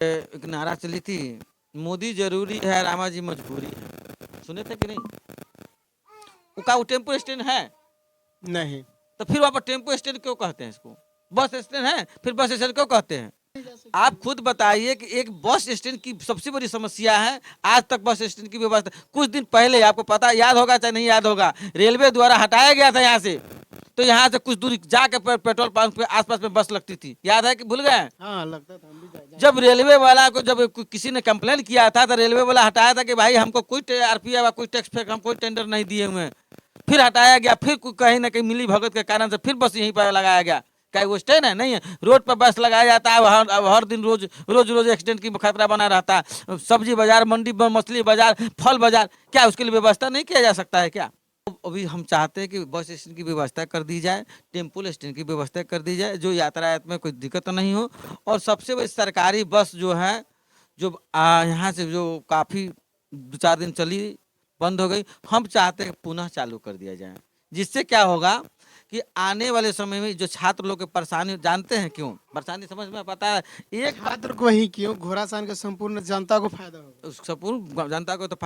एक नारा चली थी, मोदी जरूरी है रामा जी मजबूरी है, सुने थे कि नहीं? वो टेम्पो स्टैंड है? नहीं। तो फिर वहाँ पर टेम्पो स्टैंड क्यों कहते हैं इसको? बस स्टैंड है, फिर बस स्टैंड क्यों कहते हैं? आप खुद बताइए कि एक बस स्टैंड की सबसे बड़ी समस्या है, आज तक बस स्टैंड की व्यवस्था, कुछ दिन पहले आपको पता याद होगा चाहे नहीं याद होगा, रेलवे द्वारा हटाया गया था यहाँ से, तो यहाँ से कुछ दूरी जाके पेट्रोल पंप के आसपास में बस लगती थी, याद है कि भूल गए? हाँ, लगता था, हम भी जब रेलवे वाला को जब किसी ने कंप्लेन किया था तो रेलवे वाला हटाया था कि भाई हमको कोई आरपीएफ या कोई टैक्स फेक हम कोई टेंडर नहीं दिए हुए हैं। फिर हटाया गया, फिर कहीं ना कहीं मिली भगत के कारण से फिर बस यहीं पर लगाया गया। क्या वो स्टैंड है? नहीं है, रोड पर बस लगाया जाता है, हर दिन रोज रोज रोज एक्सीडेंट की खतरा बना रहता है। सब्जी बाजार, मंडी, मछली बाजार, फल बाजार, क्या उसके लिए व्यवस्था नहीं किया जा सकता है क्या? अभी हम चाहते हैं कि बस स्टैंड की व्यवस्था कर दी जाए, टेम्पो स्टैंड की व्यवस्था कर दी जाए, जो यातायात में कोई दिक्कत नहीं हो। और सबसे बड़ी सरकारी बस जो है, जो यहाँ से जो काफ़ी 2-4 दिन चली, बंद हो गई, हम चाहते हैं पुनः चालू कर दिया जाए, जिससे क्या होगा कि आने वाले समय में जो छात्र लोग की परेशानी, जानते हैं क्यों परेशानी समझ में पता है? एक छात्र को ही क्यों, घोड़ासान के संपूर्ण जनता को फायदा होगा। संपूर्ण जनता को तो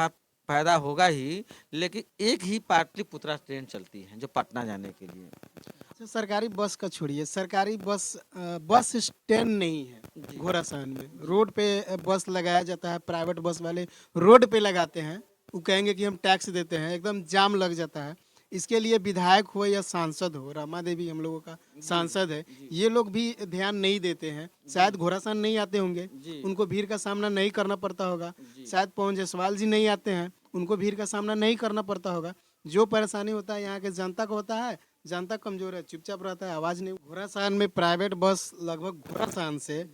फायदा होगा ही, लेकिन एक ही पाटलिपुत्रा ट्रेन चलती है जो पटना जाने के लिए। अच्छा, सरकारी बस का छोड़िए, सरकारी बस स्टैंड नहीं है घोड़ासान में। रोड पे बस लगाया जाता है, प्राइवेट बस वाले रोड पे लगाते हैं, वो कहेंगे कि हम टैक्स देते हैं, एकदम जाम लग जाता है। इसके लिए विधायक हो या सांसद हो, रमा देवी हम लोगों का सांसद है, ये लोग भी ध्यान नहीं देते हैं। शायद घोड़ासान नहीं आते होंगे, उनको भीड़ का सामना नहीं करना पड़ता होगा। शायद पवन जायसवाल जी नहीं आते हैं, उनको भीड़ का सामना नहीं करना पड़ता होगा। जो परेशानी होता है यहाँ के जनता को होता है। जनता कमजोर है, चुपचाप रहता है, आवाज नहीं। घोड़ासान में प्राइवेट बस लगभग घोड़ासान से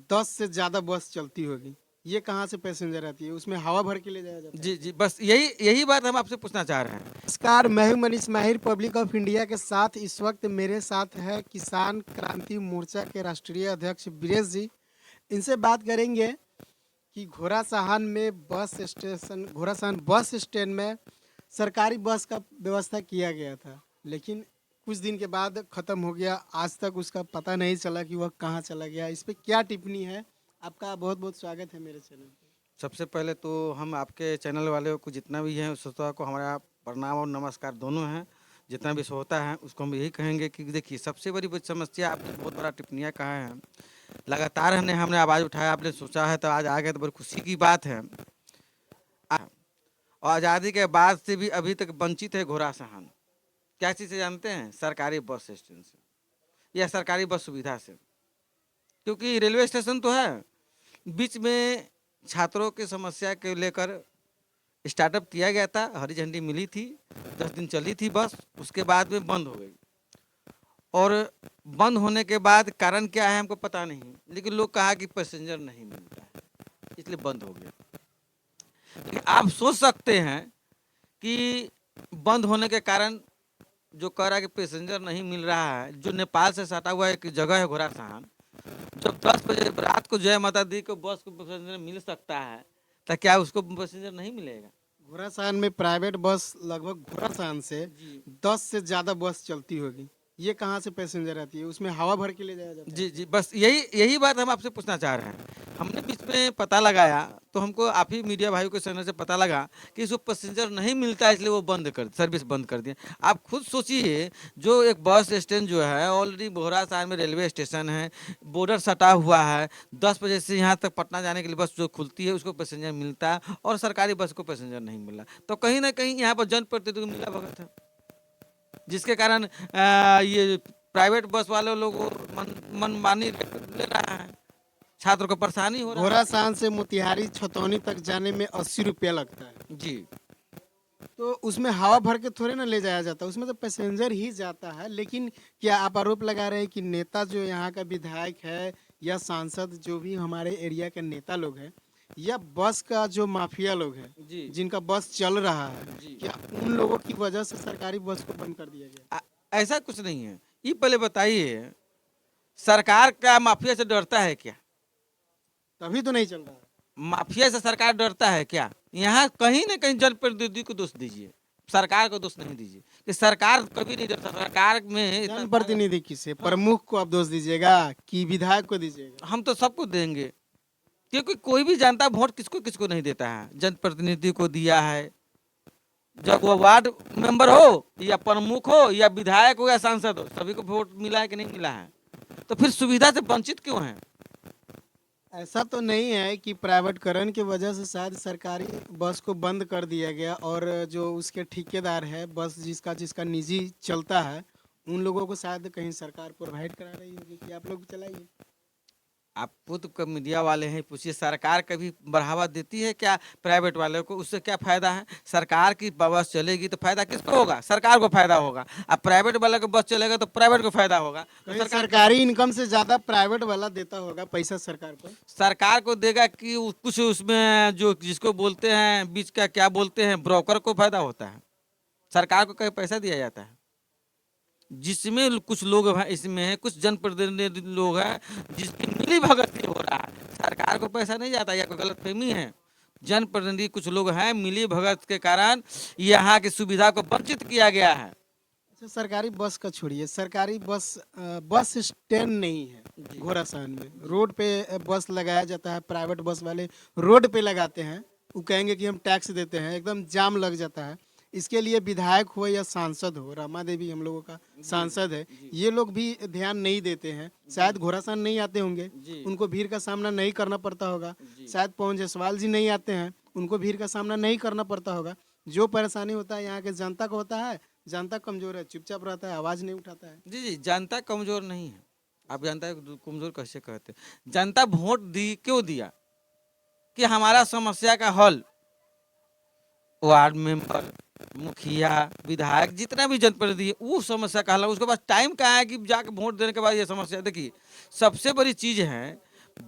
10 से ज्यादा बस चलती होगी। ये कहाँ से पैसेंजर आती है? उसमें हवा भर के ले जाया जाता है। जी जी, बस यही यही बात हम आपसे पूछना चाह रहे हैं। नमस्कार, मैं हूं मनीष माहिर, पब्लिक ऑफ इंडिया के साथ। इस वक्त मेरे साथ है किसान क्रांति मोर्चा के राष्ट्रीय अध्यक्ष ब्रिजेश जी। इनसे बात करेंगे कि घोड़ासान बस स्टैंड में सरकारी बस का व्यवस्था किया गया था, लेकिन कुछ दिन के बाद खत्म हो गया। आज तक उसका पता नहीं चला कि वह कहाँ चला गया। इस पे क्या टिप्पणी है? आपका बहुत बहुत स्वागत है मेरे चैनल पे। सबसे पहले तो हम आपके चैनल वाले को, जितना भी है श्रोता को, हमारा प्रणाम और नमस्कार दोनों हैं। जितना भी श्रोता है उसको हम यही कहेंगे कि देखिए, सबसे बड़ी समस्या, आपने बहुत बड़ा टिप्पणियाँ कहा है, लगातार हमने आवाज़ उठाया, आपने सोचा है तो आज आ गए तो बड़ी खुशी की बात है। और आज़ादी के बाद से भी अभी तक वंचित है घोड़ासान। क्या चीज़ से जानते हैं? सरकारी बस स्टैंड से या सरकारी बस सुविधा से। क्योंकि रेलवे स्टेशन तो है, बीच में छात्रों की समस्या के लेकर स्टार्टअप किया गया था, हरी झंडी मिली थी, 10 दिन चली थी बस, उसके बाद में बंद हो गई। और बंद होने के बाद कारण क्या है हमको पता नहीं, लेकिन लोग कहा कि पैसेंजर नहीं मिलता है, इसलिए बंद हो गया। लेकिन आप सोच सकते हैं कि बंद होने के कारण जो कह रहा है कि पैसेंजर नहीं मिल रहा है, जो नेपाल से सटा हुआ एक जगह है घोड़ासान, जब 10 बजे रात को जय माता दी को बस को पैसेंजर मिल सकता है, तो क्या उसको पैसेंजर नहीं मिलेगा? घोड़ासान में प्राइवेट बस लगभग घोड़ासान से 10 से ज्यादा बस चलती होगी। ये कहाँ से पैसेंजर आती है? उसमें हवा भर के ले जाया जाता है। जी जी, बस यही बात हम आपसे पूछना चाह रहे हैं। हमने बीच में पता लगाया तो हमको आप ही मीडिया भाइयों के चैनल से पता लगा कि इसको पैसेंजर नहीं मिलता है, इसलिए वो सर्विस बंद कर दिए। आप खुद सोचिए, जो एक बस स्टैंड जो है ऑलरेडी घोड़ासान में रेलवे स्टेशन है, बॉर्डर सटा हुआ है, 10 बजे से यहाँ तक पटना जाने के लिए बस जो खुलती है उसको पैसेंजर मिलता है, और सरकारी बस को पैसेंजर नहीं मिल रहा, तो कहीं ना कहीं यहाँ पर जनप्रतिनिधि मिला भगत है, जिसके कारण ये प्राइवेट बस वाले लोग मनमानी ले रहा है, छात्र को परेशानी हो रहा है। घोड़ासान से मोतिहारी छतौनी तक जाने में 80 रुपया लगता है जी, तो उसमें हवा भर के थोड़े ना ले जाया जाता, उसमें तो पैसेंजर ही जाता है। लेकिन क्या आप आरोप लगा रहे हैं कि नेता जो यहाँ का विधायक है या सांसद, जो भी हमारे एरिया के नेता लोग हैं, या बस का जो माफिया लोग हैं, जिनका बस चल रहा है, क्या उन लोगों की वजह से सरकारी बस को बंद कर दिया गया? ऐसा कुछ नहीं है। ये पहले बताइए, सरकार का माफिया से डरता है क्या? तभी तो नहीं चल रहा है। माफिया से सरकार डरता है क्या? यहाँ कहीं ना कहीं जनप्रतिनिधि को दोष दीजिए, सरकार को दोष नहीं दीजिए, कि सरकार कभी नहीं डरता। सरकार में जनप्रतिनिधि किसे, प्रमुख को आप दोष दीजिएगा कि विधायक को दीजिएगा? हम तो सबको देंगे, क्योंकि कोई भी जनता वोट किसको किसको नहीं देता है, जनप्रतिनिधि को दिया है। जब वो वार्ड मेंबर हो या प्रमुख हो या विधायक हो या सांसद हो, सभी को वोट मिला है कि नहीं मिला है? तो फिर सुविधा से वंचित क्यों है? ऐसा तो नहीं है कि प्राइवेटकरण की वजह से शायद सरकारी बस को बंद कर दिया गया और जो उसके ठेकेदार है बस जिसका जिसका निजी चलता है उन लोगों को शायद कहीं सरकार प्रोवाइड करा रही होगी कि आप लोग चलाइए। आप खुद को मीडिया वाले हैं, पूछिए सरकार कभी बढ़ावा देती है क्या प्राइवेट वाले को? उससे क्या फायदा है? सरकार की बस चलेगी तो फायदा किसको होगा? सरकार को फायदा होगा। अब प्राइवेट वाले को बस चलेगा तो प्राइवेट को फायदा होगा। तो कहीं सरकारी इनकम से ज्यादा प्राइवेट वाला देता होगा पैसा सरकार को देगा कि कुछ उसमें जो जिसको बोलते हैं बीच का क्या बोलते हैं, ब्रोकर को फायदा होता है। सरकार को कहीं पैसा दिया जाता है? जिसमें कुछ लोग हैं, इसमें है कुछ जनप्रतिनिधि लोग हैं जिसकी मिली भगत हो रहा है, सरकार को पैसा नहीं जाता। या कोई गलतफहमी है? जनप्रतिनिधि कुछ लोग हैं, मिली भगत के कारण यहाँ की सुविधा को वंचित किया गया है। अच्छा, सरकारी बस का छोड़िए, सरकारी बस स्टैंड नहीं है घोड़ासहन में। रोड पे बस लगाया जाता है, प्राइवेट बस वाले रोड पे लगाते हैं, वो कहेंगे कि हम टैक्स देते हैं, एकदम जाम लग जाता है। इसके लिए विधायक हो या सांसद हो, रमा देवी हम लोगों का सांसद है, ये लोग भी ध्यान नहीं देते हैं। शायद घोड़ासहन नहीं आते होंगे, उनको भीड़ का सामना नहीं करना पड़ता होगा। शायद पवन जायसवाल जी नहीं आते हैं, उनको भीड़ का सामना नहीं करना पड़ता होगा। जो परेशानी होता है यहाँ के जनता को होता है। जनता कमजोर है, चुपचाप रहता है, आवाज नहीं उठाता है। जी, जनता कमजोर नहीं है। आप जनता को कमजोर कैसे कहते हैं? जनता वोट दी क्यों दिया? कि हमारा समस्या का हल वार्ड मेंबर, मुखिया, विधायक, जितना भी जनप्रतिनिधि है वो समस्या का हल। उसके पास टाइम कहाँ है कि जाके वोट देने के बाद ये समस्या? देखिए, सबसे बड़ी चीज है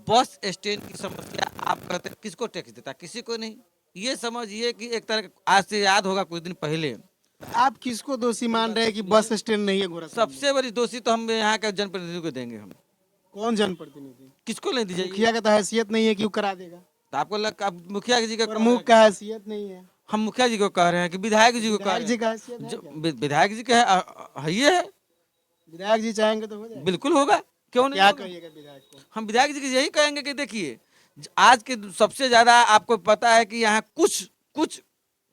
बस स्टैंड की समस्या। आप कहते हैं किसको टैक्स देता? किसी को नहीं। ये समझिए कि एक तरह आज से याद होगा कुछ दिन पहले, आप किसको दोषी मान रहे हैं कि बस स्टैंड नहीं है घोड़ासहन में? सबसे बड़ी दोषी तो हम यहाँ के जनप्रतिनिधि को देंगे। हम कौन जनप्रतिनिधि? किसको नहीं दीजिए? मुखिया का तो हैसियत नहीं है कि वो करा देगा। तो आपको लग आप मुखिया जी का प्रमुख का हैसियत नहीं है। हम मुखिया जी को कह रहे हैं कि विधायक जी को कह विधायक रहे जी हैं? का हैसियत है जो क्या? विधायक जी का है ये है, विधायक जी चाहेंगे तो हो जाएगा। बिल्कुल होगा, क्यों नहीं क्या होगा? कहिएगा विधायक को? हम विधायक जी की यही कहेंगे कि देखिए, आज के सबसे ज्यादा आपको पता है कि यहाँ कुछ कुछ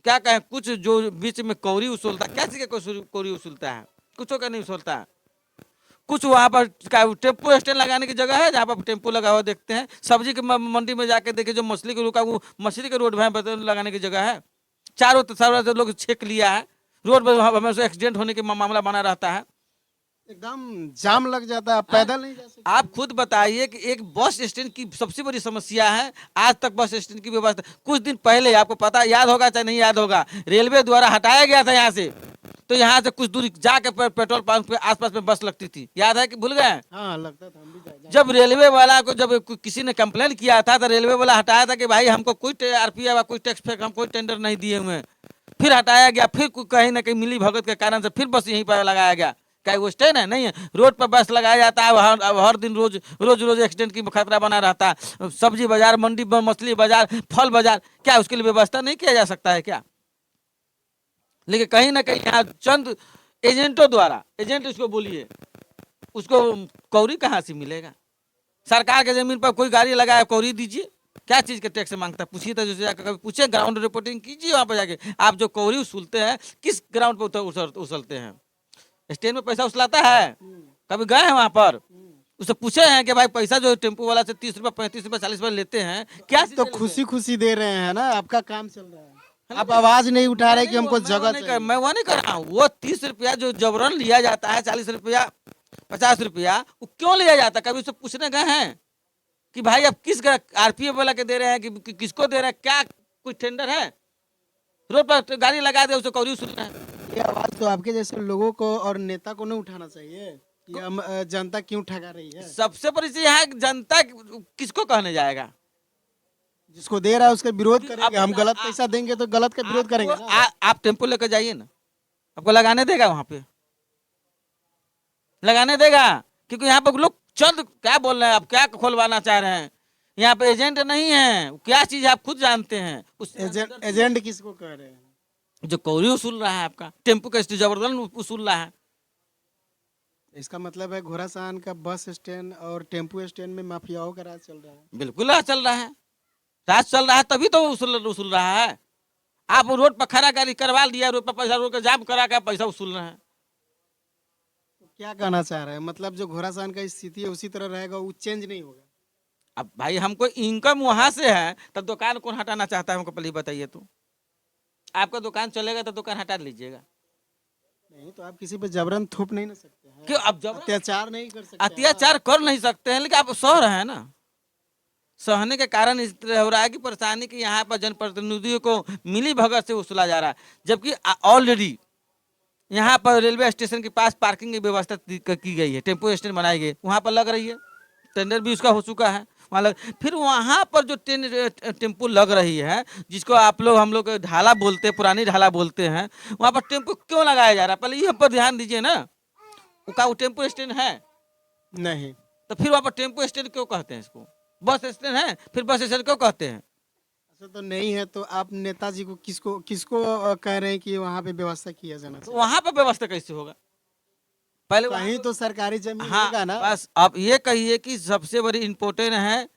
क्या कहें, कुछ जो बीच में कौड़ी उसूलता, क्या चीज का कौड़ी उसूलता है? कुछ का नहीं उसूलता है। कुछ वहाँ पर टेम्पो स्टैंड लगाने की जगह है जहाँ पर टेम्पो लगा हुआ देखते हैं। सब्जी की मंडी में जाके देखिए, जो मछली के रुका वो मछली के रोड में लगाने की जगह है। चारों तरफ से लोग छेक लिया है, रोड पर हमेशा एक्सीडेंट होने के मामला बना रहता है। एकदम जाम लग जाता है, पैदल नहीं जा सकते। आप खुद बताइए कि एक बस स्टैंड की सबसे बड़ी समस्या है, आज तक बस स्टैंड की व्यवस्था। कुछ दिन पहले आपको पता याद होगा चाहे नहीं याद होगा, रेलवे द्वारा हटाया गया था यहाँ से, तो यहाँ से कुछ दूरी जाके पेट्रोल पंप के आसपास में बस लगती थी। याद है कि भूल गए? हाँ, लगता था, हम भी जब रेलवे वाला को जब किसी ने कंप्लेन किया था तो रेलवे वाला हटाया था कि भाई हमको कोई आरपीएफ या कोई टैक्स फेक, हम कोई टेंडर नहीं दिए हुए हैं। फिर हटाया गया, फिर कहीं ना कहीं मिली भगत के कारण से फिर बस यहीं पर लगाया गया। क्या वो स्टैंड है? नहीं है। रोड पर बस लगाया जाता है, हर दिन रोज एक्सीडेंट की खतरा बना रहता है। सब्जी बाजार, मंडी, मछली बाजार, फल बाजार, क्या उसके लिए व्यवस्था नहीं किया जा सकता है क्या? लेकिन कहीं ना कहीं यहाँ चंद एजेंटों द्वारा, एजेंट उसको बोलिए, उसको कौड़ी कहाँ से मिलेगा? सरकार के जमीन पर कोई गाड़ी लगाया, कौड़ी दीजिए। क्या चीज के टैक्स मांगता है? पूछिए तो, जैसे जाकर कभी पूछे, ग्राउंड रिपोर्टिंग कीजिए वहां पर जाके। आप जो कौड़ी उसूलते हैं किस ग्राउंड पर उछलते हैं? स्टैंड में पैसा उछलाता है? कभी गए हैं वहां पर? उससे पूछे हैं कि भाई पैसा जो टेम्पो वाला से 30 रुपया, 35 रुपया, 40 रुपया लेते हैं, क्या तो खुशी खुशी दे रहे हैं ना, आपका काम चल रहा है। आप आवाज नहीं उठा रहे कि हमको जगह चाहिए। मैं वो नहीं कर रहा हूँ। वो 30 रुपया जो जबरन लिया जाता है, 40 रुपया, 50 रुपया, वो क्यों लिया जाता है? कभी उससे पूछने गए हैं कि भाई आप किस आरपीएफ वाला के दे रहे हैं कि किसको दे रहे हैं? क्या कोई टेंडर है? रोड पर गाड़ी लगा दे, उसे कौड़ी उसूलना है। ये आवाज तो आपके जैसे लोगों को और नेता को नहीं उठाना चाहिए कि हम जनता क्यों ठगा रही है। सबसे बड़ी चीज यहाँ जनता किसको कहने जाएगा? जिसको दे रहा है उसका विरोध करेंगे। हम गलत पैसा देंगे तो गलत का विरोध करेंगे ना। आप टेम्पो लेकर जाइए ना, आपको लगाने देगा? वहां पे लगाने देगा? क्योंकि यहाँ पर लोग चंद क्या बोल रहे हैं, आप क्या खोलवाना चाह रहे हैं? यहाँ पे एजेंट नहीं है, क्या चीज आप खुद जानते हैं। उस एजेंट किसको कह रहे हैं? जो कौड़ी उसूल रहा है, आपका टेम्पो का जबरदस्त उसूल रहा है। इसका मतलब है घोड़ासहन का बस स्टैंड और टेम्पो स्टैंड में माफियाओं का राज चल रहा है। बिल्कुल चल रहा है। राज चल रहा है तभी तो वसूल वसूल रहा है। आप रोड पर खड़ा गाड़ी करवा लिया, रोड पर पैसा, रोड का जाम करा के पैसा वसूल रहे हैं। तो क्या कहना चाह रहे हैं, मतलब जो घोड़ासान का स्थिति है उसी तरह रहेगा, वो चेंज नहीं होगा? अब भाई हमको इनकम वहां से है, तब दुकान कौन हटाना चाहता है हमको पहले बताइए। तो आपका दुकान चलेगा तो दुकान हटा लीजिएगा। नहीं तो आप किसी पे जबरन थोप नहीं ना सकते हैं, क्यों? अब जब अत्याचार नहीं कर सकते हैं। अत्याचार कर नहीं सकते हैं, लेकिन आप सह रहे हैं ना। सहने के कारण इस तरह हो रहा है कि परेशानी कि यहाँ पर जनप्रतिनिधियों को मिली भगत से वसूला जा रहा है, जबकि ऑलरेडी यहाँ पर रेलवे स्टेशन के पास पार्किंग की व्यवस्था की गई है, टेम्पो स्टैंड बनाई गई, वहाँ पर लग रही है, टेंडर भी उसका हो चुका है वहाँ लग। फिर वहाँ पर जो टेम्पो लग रही है, जिसको आप लोग हम लोग ढाला बोलते हैं, पुरानी ढाला बोलते हैं, वहाँ पर टेम्पो क्यों लगाया जा रहा है? पहले ये पर ध्यान दीजिए ना। वो टेम्पो स्टैंड है नहीं, तो फिर वहाँ पर टेम्पो स्टैंड क्यों कहते हैं इसको? बस स्टैंड है, फिर बस स्टैंड क्यों कहते हैं? ऐसा तो नहीं है। तो आप नेताजी को किसको किसको कह रहे हैं कि वहाँ पे व्यवस्था किया जाना तो चाहिए? वहाँ पर व्यवस्था कैसे होगा? पहले कहीं तो सरकारी जमीन हाँ, होगा ना। बस आप ये कहिए कि सबसे बड़ी इम्पोर्टेंट है,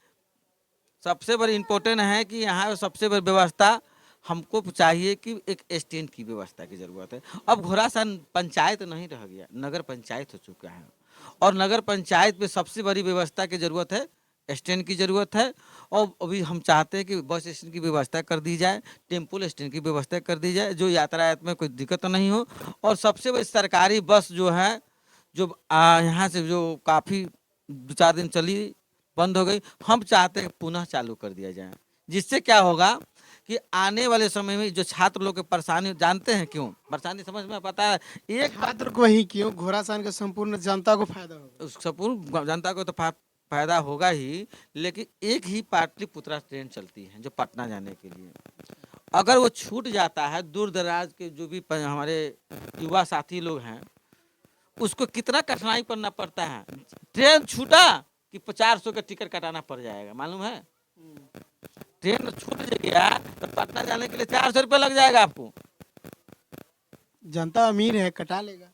सबसे बड़ी इम्पोर्टेंट है कि यहाँ सबसे बड़ी व्यवस्था हमको चाहिए कि एक स्टैंड की व्यवस्था की जरूरत है। अब घोड़ासान पंचायत नहीं रह गया, नगर पंचायत हो चुका है, और नगर पंचायत में सबसे बड़ी व्यवस्था की जरूरत है, स्टैंड की जरूरत है। और अभी हम चाहते हैं कि बस स्टैंड की व्यवस्था कर दी जाए, टेम्पो स्टैंड की व्यवस्था कर दी जाए, जो यातायात में कोई दिक्कत नहीं हो। और सबसे बड़ी सरकारी बस जो है, जो यहाँ से जो काफ़ी 2-4 दिन चली, बंद हो गई, हम चाहते हैं पुनः चालू कर दिया जाए। जिससे क्या होगा कि आने वाले समय में जो छात्र लोग की परेशानी, जानते हैं क्यों परेशानी समझ में पता है? एक छात्र को ही क्यों, घोड़ासान के संपूर्ण जनता को फायदा होगा। संपूर्ण जनता को तो फायदा होगा ही, लेकिन एक ही पाटलिपुत्रा ट्रेन चलती है जो पटना जाने के लिए। अगर वो छूट जाता है, दूर दराज के जो भी हमारे युवा साथी लोग हैं, उसको कितना कठिनाई करना पड़ता है। ट्रेन छूटा कि 400 का टिकट कटाना पड़ जाएगा, मालूम है? ट्रेन छूट गया तो पटना जाने के लिए 400 रुपये लग जाएगा आपको। जनता अमीर है, कटा लेगा।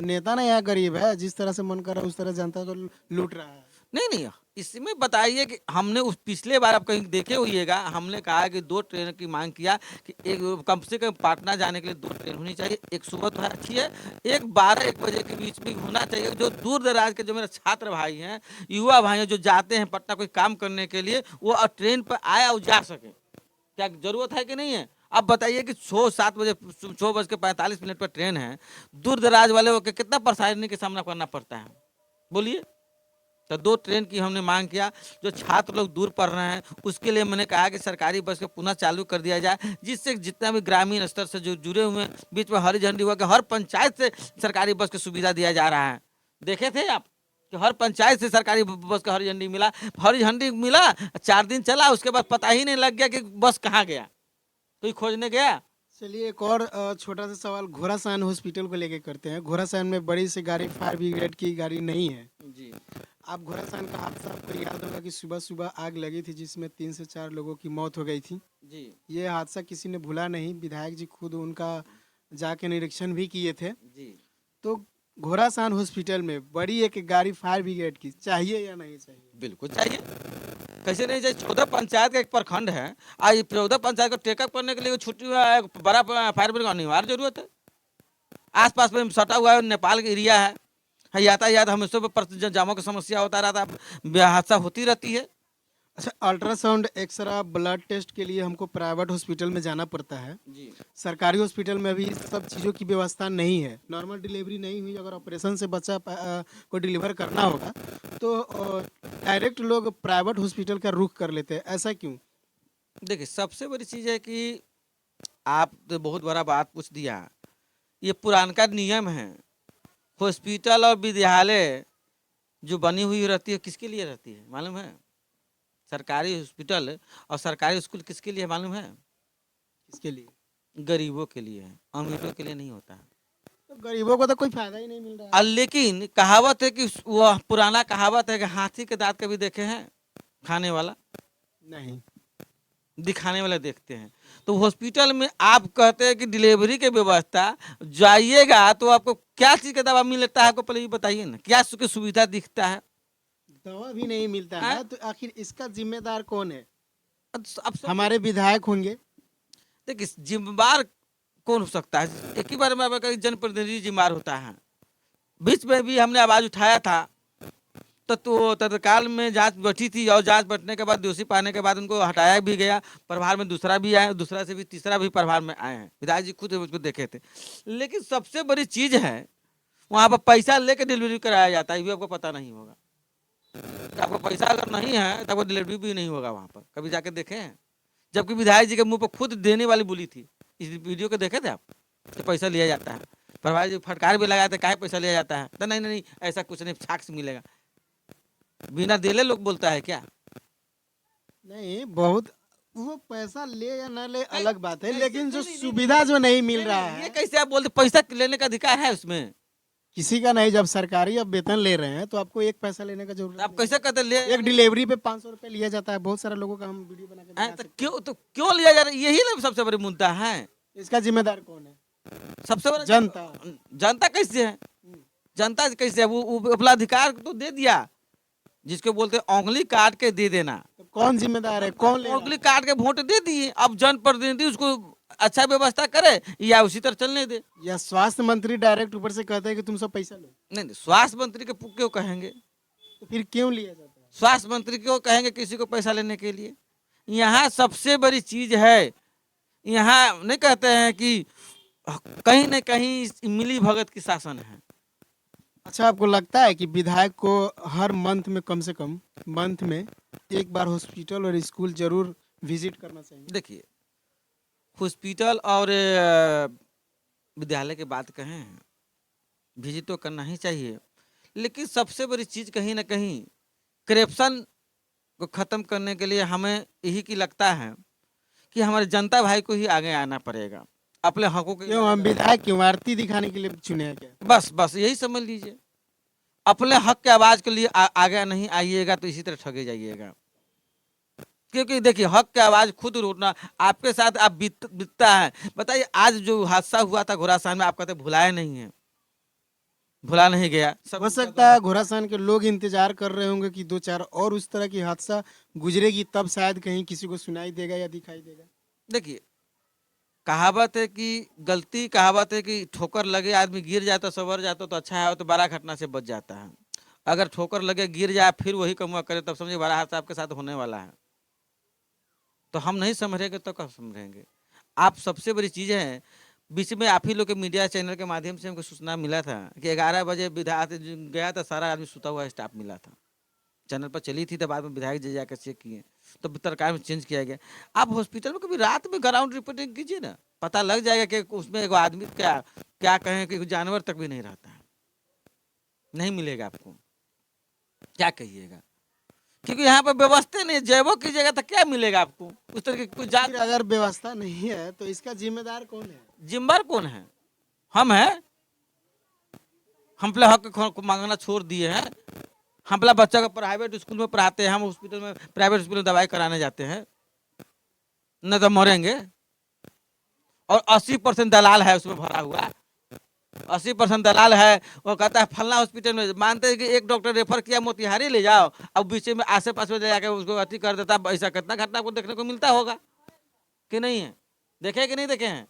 नेता ना यहाँ गरीब है, जिस तरह से मन कर रहा है उस तरह जनता को लूट रहा है। नहीं, इसमें बताइए कि हमने उस पिछले बार आप कहीं देखे होइएगा, हमने कहा कि 2 ट्रेन की मांग किया कि एक कम से कम पटना जाने के लिए 2 ट्रेन होनी चाहिए। एक सुबह तो अच्छी है, एक 12-1 बजे के बीच में होना चाहिए। जो दूर दराज के जो मेरे छात्र भाई हैं, युवा भाई हैं, जो जाते हैं पटना कोई काम करने के लिए, वो ट्रेन पर आए और जा सके। क्या जरूरत है कि नहीं है? अब बताइए कि 6-7 बजे 6:45 पर ट्रेन है, दूर दराज वाले को कितना परेशानी का सामना करना पड़ता है, बोलिए। तो 2 ट्रेन की हमने मांग किया। जो छात्र लोग दूर पढ़ रहे हैं उसके लिए मैंने कहा कि सरकारी बस को पुनः चालू कर दिया जाए, जिससे जितना भी ग्रामीण स्तर से जो जुड़े हुए हैं, बीच में हरी झंडी हुआ कि हर पंचायत से सरकारी बस की सुविधा दिया जा रहा है। देखे थे आप कि हर पंचायत से सरकारी बस का हरी झंडी मिला? हरी झंडी मिला, 4 दिन चला, उसके बाद पता ही नहीं लग गया कि बस कहाँ गया, कोई खोजने गया। चलिए एक और छोटा सा सवाल घोड़ासान हॉस्पिटल को लेके करते हैं। घोड़ासान में बड़ी सी गाड़ी, फायर ब्रिगेड की गाड़ी नहीं है जी। आप घोड़ासान का हादसा आपको याद होगा कि सुबह सुबह आग लगी थी, जिसमें 3 से 4 लोगों की मौत हो गई थी। जी। ये हादसा किसी ने भूला नहीं, विधायक जी खुद उनका जाके निरीक्षण भी किए थे। जी। तो घोड़ासान हॉस्पिटल में बड़ी एक गाड़ी फायर ब्रिगेड की चाहिए या नहीं चाहिए? बिल्कुल चाहिए, कैसे नहीं चाहिए? 14 पंचायत का एक प्रखंड है, आज 14 पंचायत को टेकअप करने के लिए छुट्टी बड़ा फायर ब्रिगेड अनिवार्य जरूरत है। आसपास में सटा हुआ है, नेपाल का एरिया है, यातायात हमेशा जामों की समस्या होता रहता है, हादसा होती रहती है। अच्छा, अल्ट्रासाउंड, एक्सरा, ब्लड टेस्ट के लिए हमको प्राइवेट हॉस्पिटल में जाना पड़ता है। जी। सरकारी हॉस्पिटल में अभी सब चीज़ों की व्यवस्था नहीं है। नॉर्मल डिलीवरी नहीं हुई, अगर ऑपरेशन से बच्चा को डिलीवर करना होगा तो डायरेक्ट लोग प्राइवेट हॉस्पिटल का रुख कर लेते हैं, ऐसा क्यों? देखिए, सबसे बड़ी चीज़ है कि आप तो बहुत बड़ा बात पूछ दिया। ये पुरानका नियम है, हॉस्पिटल और विद्यालय जो बनी हुई रहती है किसके लिए रहती है मालूम है? सरकारी हॉस्पिटल और सरकारी स्कूल किसके लिए है मालूम है? किसके लिए? गरीबों के लिए है, अमीरों के लिए नहीं होता है। तो गरीबों को तो कोई फायदा ही नहीं मिल रहा है। लेकिन कहावत है कि वह पुराना कहावत है कि हाथी के दांत कभी देखे हैं खाने वाला? नहीं। दिखाने वाला देखते हैं। तो हॉस्पिटल में आप कहते हैं कि डिलीवरी की व्यवस्था, जाइएगा तो आपको क्या चीज़ का दवा मिलता है, आपको पहले ये बताइए ना, क्या सुविधा दिखता है? दवा भी नहीं मिलता है, तो आखिर इसका जिम्मेदार कौन है? अब हमारे विधायक होंगे। देखिए जिम्मेदार कौन हो सकता है? एक ही बार में अब कहीं जनप्रतिनिधि जिम्मेदार होता है। बीच में भी हमने आवाज उठाया था, तो तत्काल में जांच बैठी थी और जांच बैठने के बाद दोषी पाने के बाद उनको हटाया भी गया। प्रभार में दूसरा भी आया, दूसरा से भी तीसरा भी प्रभार में आए हैं। विधायक जी खुद उसको देखे थे। लेकिन सबसे बड़ी चीज है वहां पर पैसा लेकर डिलीवरी कराया जाता है, ये भी आपको पता नहीं होगा। तो आपको पैसा अगर नहीं है तो आपको डिलीवरी भी नहीं होगा वहां पर, कभी जाके देखे हैं? जबकि विधायक जी के मुंह पर खुद देने वाली बोली थी। इस वीडियो को देखे थे आप? तो पैसा लिया जाता है। प्रभार जी फटकार भी लगाए थे, काहे पैसा लिया जाता है? तो नहीं नहीं ऐसा कुछ नहीं, साक्ष्य मिलेगा। बिना देले लोग बोलता है क्या? नहीं, बहुत वो पैसा ले या ना ले अलग बात है, लेकिन जो सुविधा जो नहीं मिल रहा ये है, कैसे आप बोलते? पैसा लेने का अधिकार है उसमें। किसी का नहीं। जब सरकारी अब वेतन ले रहे हैं तो आपको एक पैसा लेने का जरूरत आप कैसे कहते ले? नहीं। एक डिलीवरी पे 500 रुपए लिया जाता है। बहुत सारे लोगों का हम वीडियो बना के दिखा सकते हैं। तो क्यों लिया जा रहा है? यही ना सबसे बड़ी मुद्दा है। इसका जिम्मेदार कौन है? सबसे बड़ा जनता। जनता कैसे है? जनता कैसे है? वो अपना अधिकार तो दे दिया, जिसको बोलते हैं उंगली काट के दे देना। तो कौन जिम्मेदार है? कौन ले रहा है? उंगली काट के वोट दे दिए, अब जनप्रतिनिधि उसको अच्छा व्यवस्था करे या उसी तरह चलने दे। या स्वास्थ्य मंत्री डायरेक्ट ऊपर से कहते हैं कि तुम सब पैसा लो, नहीं, स्वास्थ्य मंत्री के क्यों कहेंगे? तो फिर क्यों लिया जाता है? स्वास्थ्य मंत्री क्यों कहेंगे किसी को पैसा लेने के लिए? यहाँ सबसे बड़ी चीज है, यहाँ नहीं कहते हैं कि कहीं न कहीं मिली भगत की शासन है। अच्छा, आपको लगता है कि विधायक को हर मंथ में कम से कम मंथ में एक बार हॉस्पिटल और स्कूल जरूर विजिट करना चाहिए? देखिए हॉस्पिटल और विद्यालय की बात कहें, विजिट तो करना ही चाहिए, लेकिन सबसे बड़ी चीज कहीं ना कहीं करप्शन को खत्म करने के लिए हमें यही की लगता है कि हमारे जनता भाई को ही आगे आना पड़ेगा अपने हकों के। क्यों हम विधायक क्यों आरती दिखाने के लिए चुने हैं क्या? बस यही समझ लीजिए। अपने हक के आवाज के लिए आगे नहीं आइएगा तो इसी तरह ठगे जाइएगा। क्योंकि देखिए हक की आवाज खुद उठना आपके साथ आप बीतता है। बताइए आज जो हादसा हुआ था घोड़ासान में, आप कहते भुलाया नहीं है, भुला नहीं गया। सब हो सकता है घोड़ासान के लोग इंतजार कर रहे होंगे कि 2-4 और उस तरह की हादसा गुजरेगी, तब शायद कहीं किसी को सुनाई देगा या दिखाई देगा। देखिए कहावत है कि गलती कहावत है कि ठोकर लगे आदमी गिर जाए तो सवर जाता तो अच्छा है, तो बड़ा घटना से बच जाता है। अगर ठोकर लगे गिर जाए फिर वही कमुआ करे तब समझिए बड़ा हादसा आपके साथ होने वाला है। तो हम नहीं समझेंगे तो कब समझेंगे? आप सबसे बड़ी चीज़ है, बीच में आप ही लोग के मीडिया चैनल के माध्यम से हमको सूचना मिला था कि 11 बजे विधायक गया था, सारा आदमी सुता हुआ स्टाफ मिला था। चैनल पर चली थी, तो बाद में विधायक जी जाकर चेक किए तो सरकार में चेंज किया गया। आप हॉस्पिटल में कभी रात में ग्राउंड रिपोर्टिंग कीजिए ना, पता लग जाएगा कि उसमें एक आदमी क्या कहें कि जानवर तक भी नहीं रहता है, नहीं मिलेगा आपको। क्या कहिएगा? क्योंकि यहाँ पर व्यवस्था नहीं, जैवो कीजिएगा तो क्या मिलेगा आपको उस तरह की कुछ फिर अगर व्यवस्था नहीं है तो इसका जिम्मेदार कौन है? जिम्मेदार कौन है? हम हैं। हम अपने हक को मांगना छोड़ दिए हैं। हम अपना बच्चा को प्राइवेट स्कूल में पढ़ाते हैं, हम हॉस्पिटल में प्राइवेट हॉस्पिटल में दवाई कराने जाते हैं, न तो मरेंगे। और 80% दलाल है उसमें भरा हुआ, 80% दलाल है। वो कहता है फलना हॉस्पिटल में, मानते हैं कि एक डॉक्टर रेफर किया मोतिहारी ले जाओ, अब बीच में आसे पास में ले जाकर उसको अति कर देता। ऐसा कितना घटना आपको देखने को मिलता होगा कि नहीं है? देखे कि नहीं देखे हैं?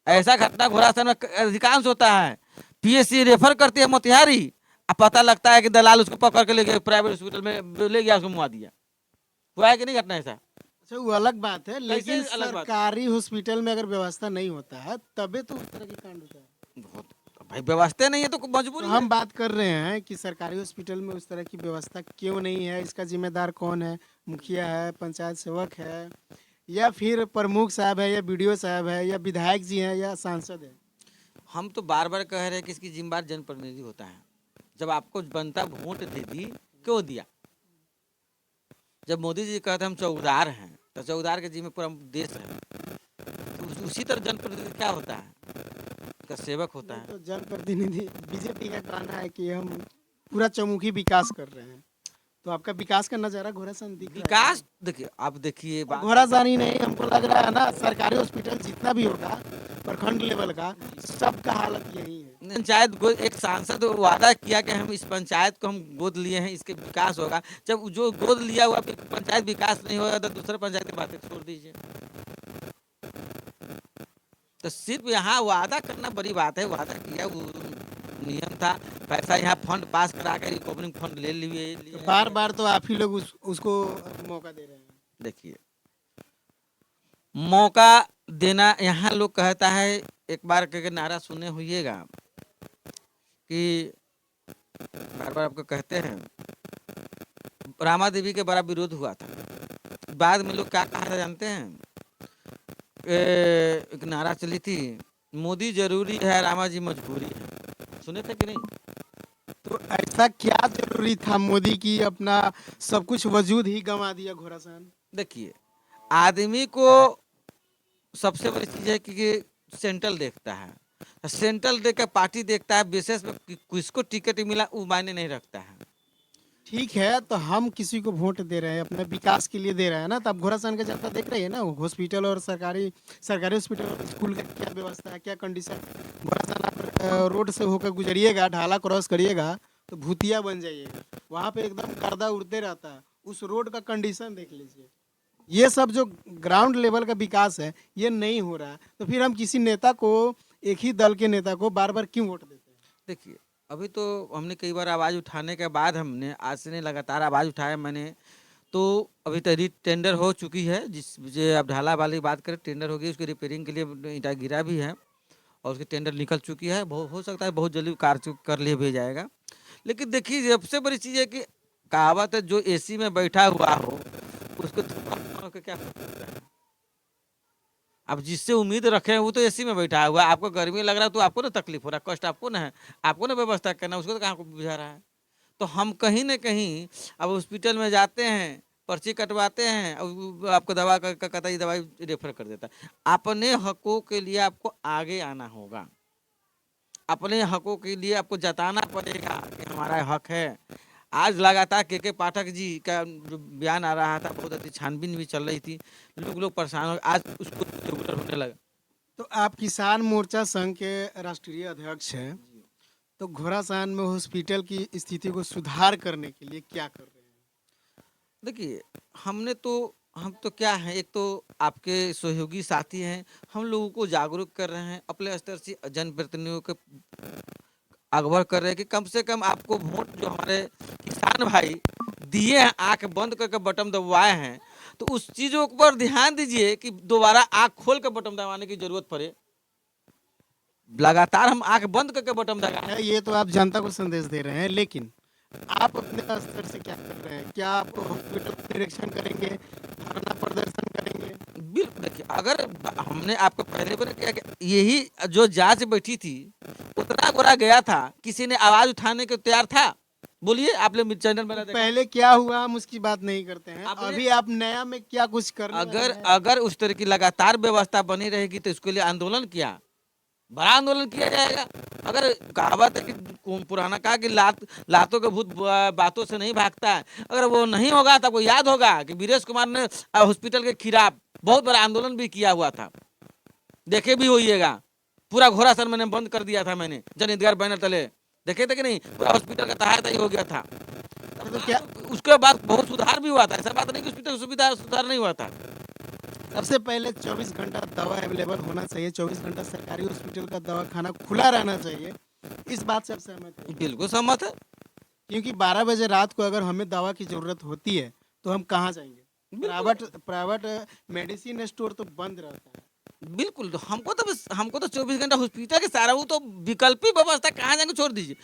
ऐसा घटना घोड़ासान में अधिकांश होता है। पीएससी रेफर करती है मोतिहारी, अब पता लगता है कि दलाल उसको पकड़ के ले गया प्राइवेट हॉस्पिटल में, ले गया उसको मुआ दिया। हुआ है कि नहीं घटना ऐसा? अच्छा, वो अलग बात है, लेकिन अलग बात? सरकारी हॉस्पिटल में अगर व्यवस्था नहीं होता है तबे तो उस तरह की कांड होता है। बहुत भाई व्यवस्था नहीं है तो मजबूरी तो हम बात कर रहे हैं कि सरकारी हॉस्पिटल में उस तरह की व्यवस्था क्यों नहीं है, इसका जिम्मेदार कौन है? मुखिया है, पंचायत सेवक है, या फिर प्रमुख साहब है, या बीडीओ साहब है, या विधायक जी हैं, या सांसद है? हम तो बार बार कह रहे हैं कि इसकी जिम्मेदार जनप्रतिनिधि होता है। जब आपको जनता वोट दे दी, क्यों दिया? जब मोदी जी कहते हम चौकीदार हैं तो चौकीदार के जिम्मे पूरा देश है, तो उसी तरह जनप्रतिनिधि क्या होता है? उसका सेवक होता है। तो जनप्रतिनिधि बीजेपी का कहना है कि हम पूरा चौमुखी विकास कर रहे हैं, तो आपका विकास का नजारा घोड़ासान दिख रहा है? विकास देखिए, आप देखिए घोड़ासान ही नहीं, हमको लग रहा है ना सरकारी हॉस्पिटल जितना भी होगा प्रखंड लेवल का, सबका हालत यही है। पंचायत गोद, एक सांसद वादा किया कि हम इस पंचायत को हम गोद लिए हैं, इसके विकास होगा। जब जो गोद लिया हुआ पंचायत विकास नहीं होगा तो दूसरे पंचायत की बातें छोड़ दीजिए। तो सिर्फ यहाँ वादा करना बड़ी बात है। वादा किया, वो नियम था, पैसा यहाँ फंड पास करा कर रिकवरिंग फंड ले लिए। तो बार बार तो आप ही लोग उसको मौका दे रहे हैं। देखिए, मौका देना, यहाँ लोग कहता है, एक बार करके नारा सुने होइएगा कि बार बार आपको कहते हैं, रामा देवी के बड़ा विरोध हुआ था, बाद में लोग क्या कहा था जानते हैं? एक नारा चली थी, मोदी जरूरी है, रामा जी मजबूरी है। सुने थे कि नहीं? तो ऐसा क्या जरूरी था मोदी की अपना सब कुछ वजूद ही गंवा दिया घोड़ासान? देखिए, आदमी को सबसे बड़ी चीज है कि सेंट्रल देखता है, सेंट्रल देखकर पार्टी देखता है, विशेष में किसको टिकट मिला वो मायने नहीं रखता है। ठीक है, तो हम किसी को वोट दे रहे हैं, अपने विकास के लिए दे रहे हैं ना, तब घोड़ासान का जनता देख रही है ना, हॉस्पिटल और सरकारी हॉस्पिटल और स्कूल का क्या व्यवस्था है, क्या कंडीशन। घोड़ासान आप रोड से होकर गुजरिएगा, ढाला क्रॉस करिएगा तो भूतिया बन जाइएगा, वहाँ पे एकदम गर्दा उड़ते रहता है। उस रोड का कंडीशन देख लीजिए। ये सब जो ग्राउंड लेवल का विकास है ये नहीं हो रहा है, तो फिर हम किसी नेता को, एक ही दल के नेता को बार बार क्यों वोट देते हैं? देखिए, अभी तो हमने कई बार आवाज़ उठाने के बाद, हमने आज से नहीं लगातार आवाज़ उठाया मैंने, तो अभी तक टेंडर हो चुकी है। जिस जो अब ढाला वाली बात करें, टेंडर हो गई, उसकी रिपेयरिंग के लिए ईंटा गिरा भी है और उसकी टेंडर निकल चुकी है। हो सकता है बहुत जल्दी कार्य कर लिए भी जाएगा। लेकिन देखिए, सबसे बड़ी चीज़ है कि कहावत है, जो एसी में बैठा हुआ हो उसको धुआं का क्या फर्क पड़ता है? अब जिससे उम्मीद रखे वो तो एसी में बैठा हुआ है, आपको गर्मी लग रहा है तो आपको ना तकलीफ हो रहा है, कष्ट आपको ना है, आपको ना व्यवस्था करना, उसको तो कहाँ को बुझा रहा है। तो हम कहीं ना कहीं अब हॉस्पिटल में जाते हैं, पर्ची कटवाते हैं, अब आपको दवा का कतई दवाई रेफर कर देता है। अपने हकों के लिए आपको आगे आना होगा, अपने हकों के लिए आपको जताना पड़ेगा कि हमारा हक है। आज लगातार के पाठक जी का जो बयान आ रहा था, बहुत अच्छी छानबीन भी चल रही थी, लोग परेशान हो, आज उसको रेगुलर होने लगा। तो आप किसान मोर्चा संघ के राष्ट्रीय अध्यक्ष हैं, तो घोड़ासान में हॉस्पिटल की स्थिति को सुधार करने के लिए क्या कर रहे हैं? देखिए, हम तो क्या है, एक तो आपके सहयोगी साथी हैं, हम लोगों को जागरूक कर रहे हैं, अपने स्तर से जनप्रतिनिधियों के अगवा कर रहे हैं कि कम से कम आपको वोट जो हमारे किसान भाई दिए हैं, आंख बंद करके बटन दबाए हैं, तो उस चीजों पर ध्यान दीजिए कि दोबारा आंख खोल कर बटन दबाने की जरूरत पड़े। लगातार हम आंख बंद करके बटन दबा, ये तो आप जनता को संदेश दे रहे हैं, लेकिन आप अपने स्तर से क्या कर रहे हैं? क्या आप हॉस्पिटल का निरीक्षण करेंगे, धरना प्रदर्शन करेंगे? बिल्कुल। देखिए, अगर हमने आपको पहले बोला क्या कि यही जो जांच बैठी थी उतना गोरा गया था, किसी ने आवाज उठाने को तैयार था? बोलिए, आप लोग चैनल में देखा। पहले क्या हुआ हम उसकी बात नहीं करते हैं, आपने- अभी आप नया में क्या कुछ करने वाले हैं? अगर उस तरह की लगातार व्यवस्था बनी रहेगी तो इसके लिए आंदोलन किया, बड़ा आंदोलन किया जाएगा। अगर कहावत है कि पुराना कहा कि लातों के भूत बातों से नहीं भागता है, अगर वो नहीं होगा तो आपको याद होगा कि वीरेश कुमार ने हॉस्पिटल के खिलाफ बहुत बड़ा आंदोलन भी किया हुआ था, देखे भी होइएगा। पूरा घोड़ासान मैंने बंद कर दिया था, मैंने जन हितगार बैनर तले, देखे थे कि नहीं? पूरा हॉस्पिटल का तहाता ही हो गया था। तो क्या उसके बाद बहुत सुधार भी हुआ था, ऐसा बात नहीं कि हॉस्पिटल सुविधा सुधार नहीं हुआ था। सबसे पहले 24 घंटा दवा अवेलेबल होना चाहिए, 24 घंटा सरकारी हॉस्पिटल का दवा खाना खुला रहना चाहिए, इस बात से आप सहमत हैं? बिल्कुल सहमत है। क्योंकि 12 बजे रात को अगर हमें दवा की जरूरत होती है तो हम कहाँ जाएंगे? प्राइवेट मेडिसिन स्टोर तो बंद रहता है। बिल्कुल। तो हमको तो 24 घंटा हॉस्पिटल के सारा, वो तो विकल्पी व्यवस्था कहाँ जाएंगे, छोड़ दीजिए।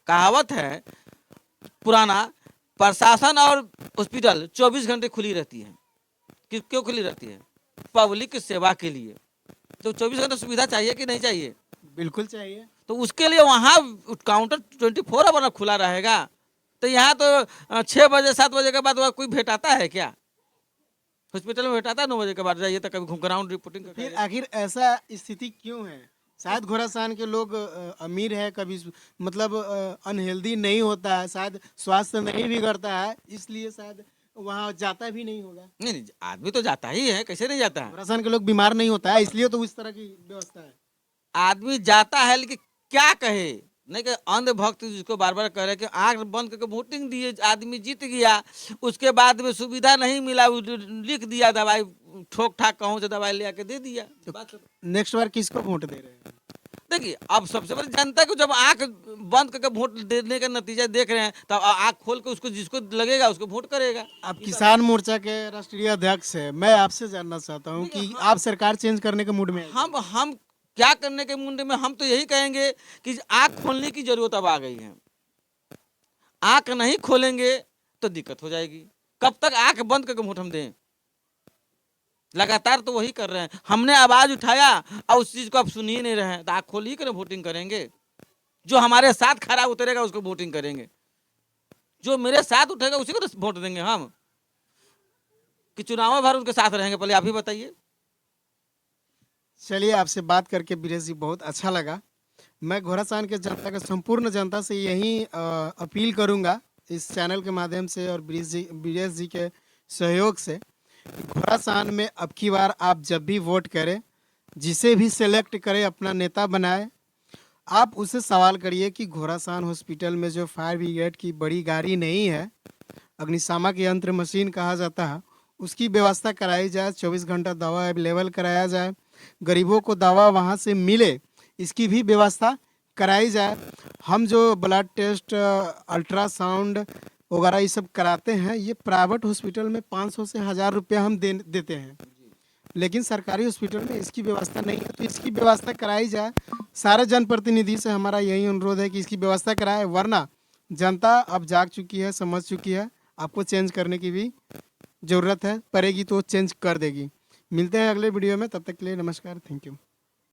कहावत है पुराना, प्रशासन और हॉस्पिटल 24 घंटे खुली रहती है। क्यों खुली रहती है? पब्लिक की सेवा के लिए। तो 24 घंटे सुविधा चाहिए कि नहीं चाहिए? बिल्कुल चाहिए। तो उसके लिए वहाँ काउंटर 24 आवर खुला रहेगा। तो यहाँ तो 6 बजे 7 बजे के बाद कोई भेंट आता है क्या? हॉस्पिटल में भेंट आता है 9 बजे के बाद, जाइए तो कभी ग्राउंड रिपोर्टिंग। फिर आखिर ऐसा स्थिति क्यों है? शायद घोड़ासान के लोग अमीर है, कभी मतलब अनहेल्दी नहीं होता है, शायद स्वास्थ्य नहीं बिगड़ता है, इसलिए शायद वहाँ जाता भी नहीं होगा। नहीं, आदमी तो जाता ही है, कैसे नहीं जाता है? घोड़ासान के लोग बीमार नहीं होता है, इसलिए तो इस तरह की व्यवस्था है। आदमी जाता है लेकिन क्या कहे, नहीं कि अंधभक्त जिसको बार बार कह रहे कि आंख बंद करके वोटिंग दिए, आदमी जीत गया, उसके बाद में सुविधा नहीं मिला, लिख दिया दवाई, ठोक ठाक कहूँ से दवाई ले आके दे दिया। बात नेक्स्ट बार किसको वोट दे रहे हैं? देखिए, अब सबसे बड़ी जनता को जब आंख बंद करके वोट देने का नतीजा देख रहे हैं, तब आंख खोल के उसको जिसको लगेगा उसको वोट करेगा। आप किसान मोर्चा के राष्ट्रीय अध्यक्ष है, मैं आपसे जानना चाहता हूँ कि आप सरकार चेंज करने के मूड में हैं? हम क्या करने के मुंडे में, हम तो यही कहेंगे कि आंख खोलने की जरूरत अब आ गई है। आंख नहीं खोलेंगे तो दिक्कत हो जाएगी। कब तक आंख बंद करके वोट हम दें? लगातार तो वही कर रहे हैं। हमने आवाज उठाया और उस चीज को आप सुन ही नहीं रहे हैं, तो आंख खोल ही कर वोटिंग करेंगे। जो हमारे साथ खड़ा उतरेगा उसको वोटिंग करेंगे, जो मेरे साथ उठेगा उसी को तो वोट देंगे हम, कि चुनाव भर उनके साथ रहेंगे। पहले आप ही बताइए। चलिए, आपसे बात करके बीरेश जी बहुत अच्छा लगा। मैं घोड़ासान के जनता के संपूर्ण जनता से यही अपील करूंगा इस चैनल के माध्यम से और बीरेश जी के सहयोग से, घोड़ासान में अब की बार आप जब भी वोट करें, जिसे भी सेलेक्ट करें अपना नेता बनाए, आप उससे सवाल करिए कि घोड़ासान हॉस्पिटल में जो फायर ब्रिगेड की बड़ी गाड़ी नहीं है, अग्निशामक यंत्र मशीन कहा जाता है, उसकी व्यवस्था कराई जाए। 24 घंटा दवा अवेलेबल कराया जाए, गरीबों को दवा वहाँ से मिले, इसकी भी व्यवस्था कराई जाए। हम जो ब्लड टेस्ट, अल्ट्रासाउंड वगैरह ये सब कराते हैं, ये प्राइवेट हॉस्पिटल में 500 से 1000 रुपया हम देते हैं, लेकिन सरकारी हॉस्पिटल में इसकी व्यवस्था नहीं है। तो इसकी व्यवस्था कराई जाए। सारे जनप्रतिनिधि से हमारा यही अनुरोध है कि इसकी व्यवस्था कराए, वरना जनता अब जाग चुकी है, समझ चुकी है, आपको चेंज करने की भी ज़रूरत है, पड़ेगी तो चेंज कर देगी। मिलते हैं अगले वीडियो में, तब तक के लिए नमस्कार, थैंक यू।